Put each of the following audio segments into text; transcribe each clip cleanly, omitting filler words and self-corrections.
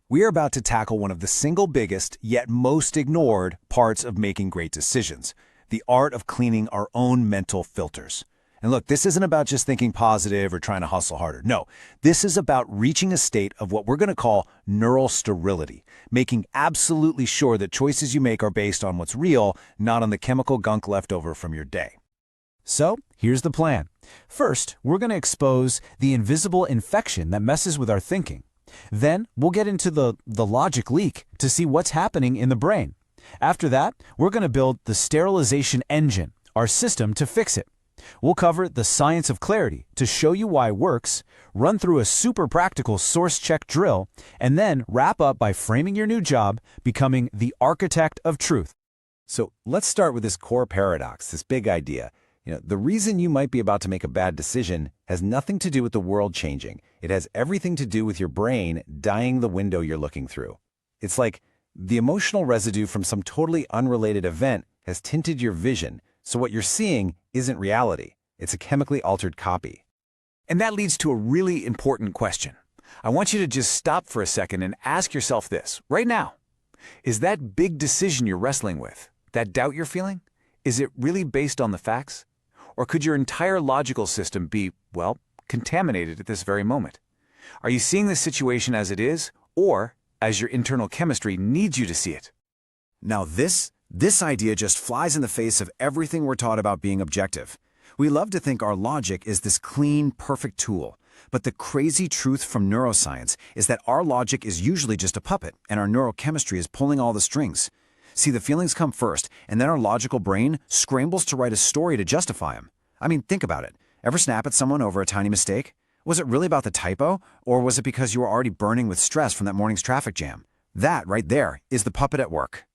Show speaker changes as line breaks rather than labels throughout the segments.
We are about to tackle one of the single biggest, yet most ignored, parts of making great decisions: the art of cleaning our own mental filters. And look, this isn't about just thinking positive or trying to hustle harder. No, this is about reaching a state of what we're going to call neural sterility, making absolutely sure that choices you make are based on what's real, not on the chemical gunk left over from your day.
So, here's the plan. First, we're going to expose the invisible infection that messes with our thinking. Then, we'll get into the logic leak to see what's happening in the brain. After that, we're going to build the sterilization engine, our system to fix it. We'll cover the science of clarity to show you why it works, run through a super practical source check drill, and then wrap up by framing your new job, becoming the architect of truth.
So let's start with this core paradox, this big idea. The reason you might be about to make a bad decision has nothing to do with the world changing. It has everything to do with your brain dying the window you're looking through. It's like the emotional residue from some totally unrelated event has tinted your vision, so what you're seeing isn't reality. It's a chemically altered copy.
And that leads to a really important question. I want you to just stop for a second and ask yourself this, right now. Is that big decision you're wrestling with, that doubt you're feeling, is it really based on the facts? Or could your entire logical system be, well, contaminated at this very moment? Are you seeing the situation as it is, or as your internal chemistry needs you to see it?
Now this idea just flies in the face of everything we're taught about being objective. We love to think our logic is this clean, perfect tool. But the crazy truth from neuroscience is that our logic is usually just a puppet, and our neurochemistry is pulling all the strings. See, the feelings come first, and then our logical brain scrambles to write a story to justify them. I mean, think about it. Ever snap at someone over a tiny mistake? Was it really about the typo, or was it because you were already burning with stress from that morning's traffic jam? That right there is the puppet at work.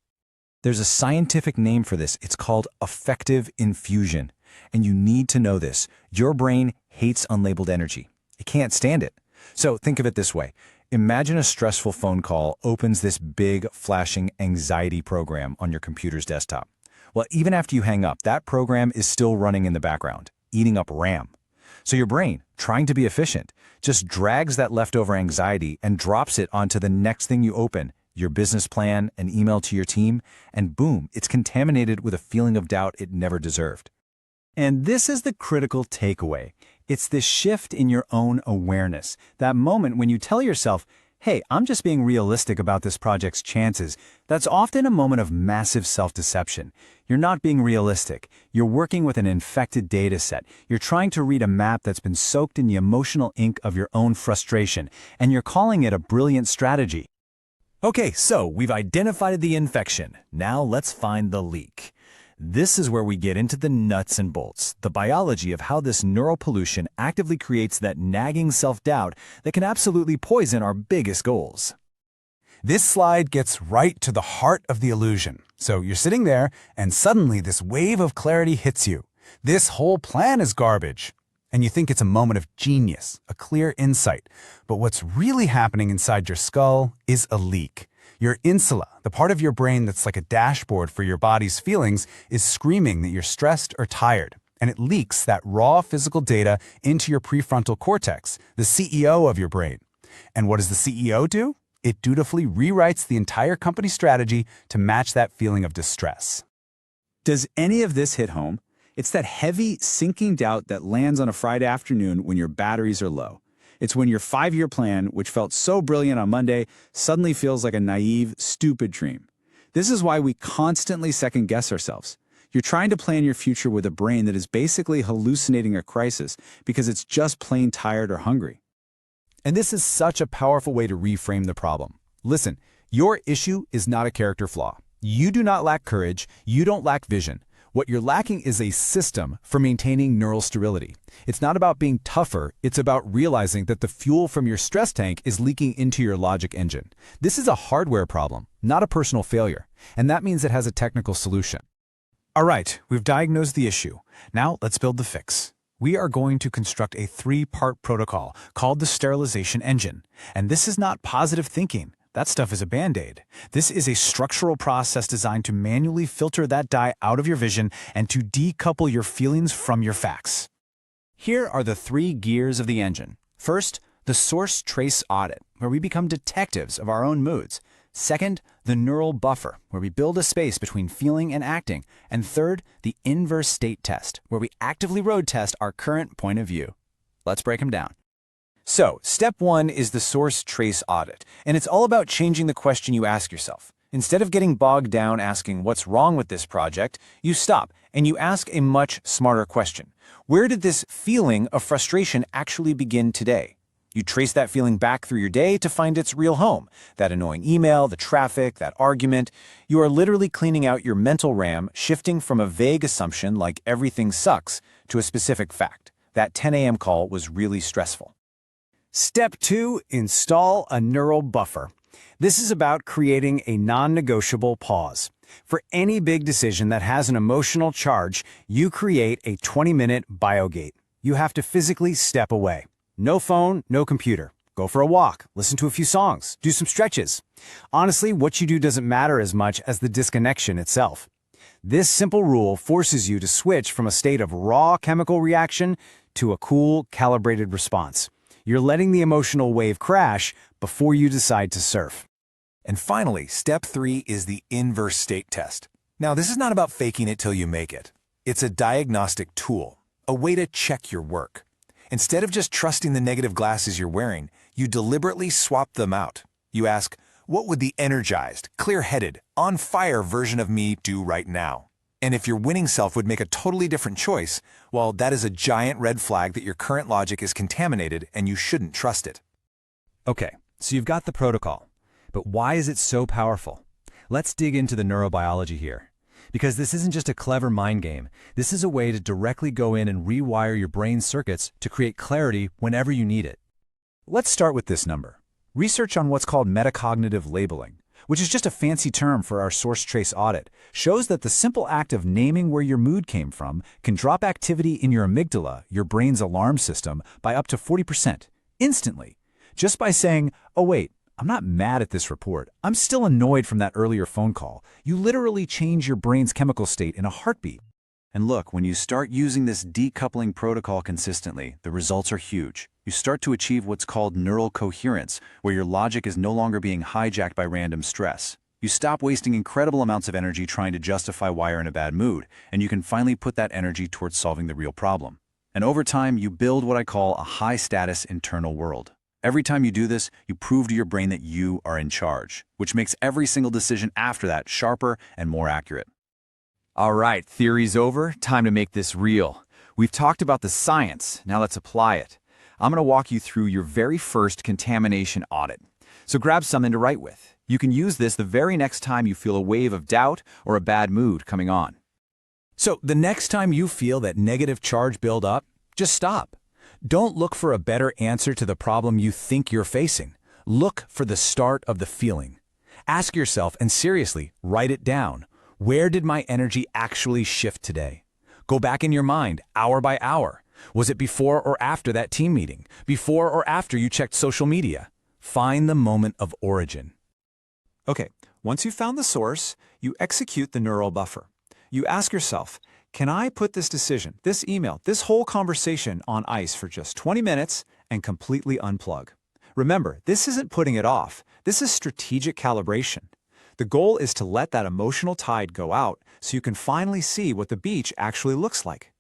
There's a scientific name for this. It's called affective infusion. And you need to know this. Your brain hates unlabeled energy. It can't stand it. So think of it this way. Imagine a stressful phone call opens this big, flashing anxiety program on your computer's desktop. Well, even after you hang up, that program is still running in the background, eating up RAM. So your brain, trying to be efficient, just drags that leftover anxiety and drops it onto the next thing you open, your business plan, an email to your team, and boom, it's contaminated with a feeling of doubt it never deserved. And this is the critical takeaway. It's this shift in your own awareness, that moment when you tell yourself, hey, I'm just being realistic about this project's chances. That's often a moment of massive self-deception. You're not being realistic. You're working with an infected data set. You're trying to read a map that's been soaked in the emotional ink of your own frustration, and you're calling it a brilliant strategy. Okay, so we've identified the infection. Now let's find the leak. This is where we get into the nuts and bolts, the biology of how this neural pollution actively creates that nagging self-doubt that can absolutely poison our biggest goals. This slide gets right to the heart of the illusion. So you're sitting there, and suddenly this wave of clarity hits you. This whole plan is garbage. And you think it's a moment of genius, a clear insight. But what's really happening inside your skull is a leak. Your insula, the part of your brain that's like a dashboard for your body's feelings, is screaming that you're stressed or tired, and it leaks that raw physical data into your prefrontal cortex, the CEO of your brain. And what does the CEO do? It dutifully rewrites the entire company strategy to match that feeling of distress. Does any of this hit home? It's that heavy, sinking doubt that lands on a Friday afternoon when your batteries are low. It's when your 5-year plan, which felt so brilliant on Monday, suddenly feels like a naive, stupid dream. This is why we constantly second-guess ourselves. You're trying to plan your future with a brain that is basically hallucinating a crisis because it's just plain tired or hungry. And this is such a powerful way to reframe the problem. Listen, your issue is not a character flaw. You do not lack courage. You don't lack vision. What you're lacking is a system for maintaining neural sterility. It's not about being tougher, it's about realizing that the fuel from your stress tank is leaking into your logic engine. This is a hardware problem, not a personal failure, and that means it has a technical solution. All right, we've diagnosed the issue. Now let's build the fix. We are going to construct a 3-part protocol called the sterilization engine. And this is not positive thinking. That stuff is a Band-Aid. This is a structural process designed to manually filter that dye out of your vision and to decouple your feelings from your facts. Here are the 3 gears of the engine. First,
the Source-Trace Audit, where we become detectives of our own moods. Second, the neural buffer, where we build a space between feeling and acting. And third, the inverse state test, where we actively road test our current point of view. Let's break them down. So, step 1 is the Source-Trace Audit, and it's all about changing the question you ask yourself. Instead of getting bogged down asking what's wrong with this project, you stop and you ask a much smarter question. Where did this feeling of frustration actually begin today? You trace that feeling back through your day to find its real home. That annoying email, the traffic, that argument. You are literally cleaning out your mental RAM, shifting from a vague assumption like everything sucks to a specific fact. That 10 a.m. call was really stressful. Step 2, install a neural buffer. This is about creating a non-negotiable pause. For any big decision that has an emotional charge, you create a 20-minute biogate. You have to physically step away. No phone, no computer. Go for a walk, listen to a few songs, do some stretches. Honestly, what you do doesn't matter as much as the disconnection itself. This simple rule forces you to switch from a state of raw chemical reaction to a cool, calibrated response. You're letting the emotional wave crash before you decide to surf.
And finally, step 3 is the inverse state test. Now, this is not about faking it till you make it. It's a diagnostic tool, a way to check your work. Instead of just trusting the negative glasses you're wearing, you deliberately swap them out. You ask, what would the energized, clear-headed, on-fire version of me do right now? And if your winning self would make a totally different choice, well, that is a giant red flag that your current logic is contaminated and you shouldn't trust it.
Okay, so you've got the protocol. But why is it so powerful? Let's dig into the neurobiology here. Because this isn't just a clever mind game. This is a way to directly go in and rewire your brain's circuits to create clarity whenever you need it. Let's start with this number. Research on what's called metacognitive labeling, which is just a fancy term for our Source-Trace Audit, shows that the simple act of naming where your mood came from can drop activity in your amygdala, your brain's alarm system, by up to 40%, instantly. Just by saying, oh wait, I'm not mad at this report. I'm still annoyed from that earlier phone call. You literally change your brain's chemical state in a heartbeat. And look, when you start using this decoupling protocol consistently, the results are huge. You start to achieve what's called neural coherence, where your logic is no longer being hijacked by random stress. You stop wasting incredible amounts of energy trying to justify why you're in a bad mood, and you can finally put that energy towards solving the real problem. And over time, you build what I call a high-status internal world. Every time you do this, you prove to your brain that you are in charge, which makes every single decision after that sharper and more accurate. All right, theory's over. Time to make this real. We've talked about the science. Now let's apply it. I'm going to walk you through your very first contamination audit. So grab something to write with. You can use this the very next time you feel a wave of doubt or a bad mood coming on. So the next time you feel that negative charge build up, just stop. Don't look for a better answer to the problem you think you're facing. Look for the start of the feeling. Ask yourself, and seriously, write it down. Where did my energy actually shift today? Go back in your mind, hour by hour. Was it before or after that team meeting? Before or after you checked social media? Find the moment of origin. Okay, once you've found the source, you execute the neural buffer. You ask yourself, can I put this decision, this email, this whole conversation on ice for just 20 minutes and completely unplug? Remember, this isn't putting it off. This is strategic calibration. The goal is to let that emotional tide go out so you can finally see what the beach actually looks like.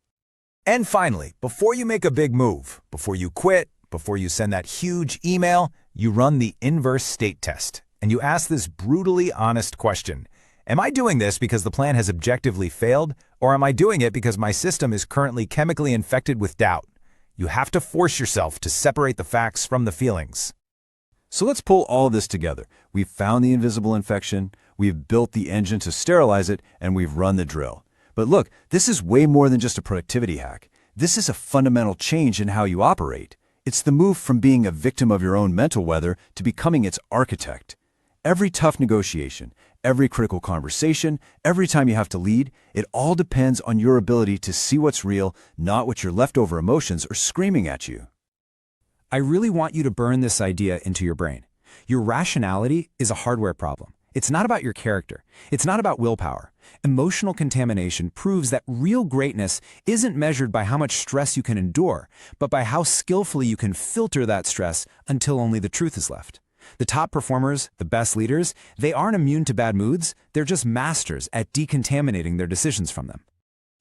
And finally, before you make a big move, before you quit, before you send that huge email, you run the inverse state test. And you ask this brutally honest question. Am I doing this because the plan has objectively failed, or am I doing it because my system is currently chemically infected with doubt? You have to force yourself to separate the facts from the feelings. So let's pull all of this together. We've found the invisible infection, we've built the engine to sterilize it, and we've run the drill. But look, this is way more than just a productivity hack. This is a fundamental change in how you operate. It's the move from being a victim of your own mental weather to becoming its architect. Every tough negotiation, every critical conversation, every time you have to lead, it all depends on your ability to see what's real, not what your leftover emotions are screaming at you. I really want you to burn this idea into your brain. Your rationality is a hardware problem. It's not about your character. It's not about willpower. Emotional contamination proves that real greatness isn't measured by how much stress you can endure, but by how skillfully you can filter that stress until only the truth is left. The top performers, the best leaders, they aren't immune to bad moods. They're just masters at decontaminating their decisions from them.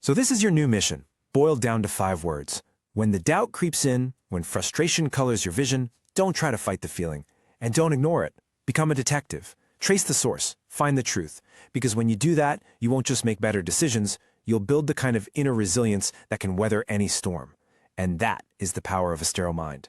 So this is your new mission, boiled down to 5 words. When the doubt creeps in, when frustration colors your vision, don't try to fight the feeling. And don't ignore it. Become a detective. Trace the source. Find the truth. Because when you do that, you won't just make better decisions, you'll build the kind of inner resilience that can weather any storm. And that is the power of a sterile mind.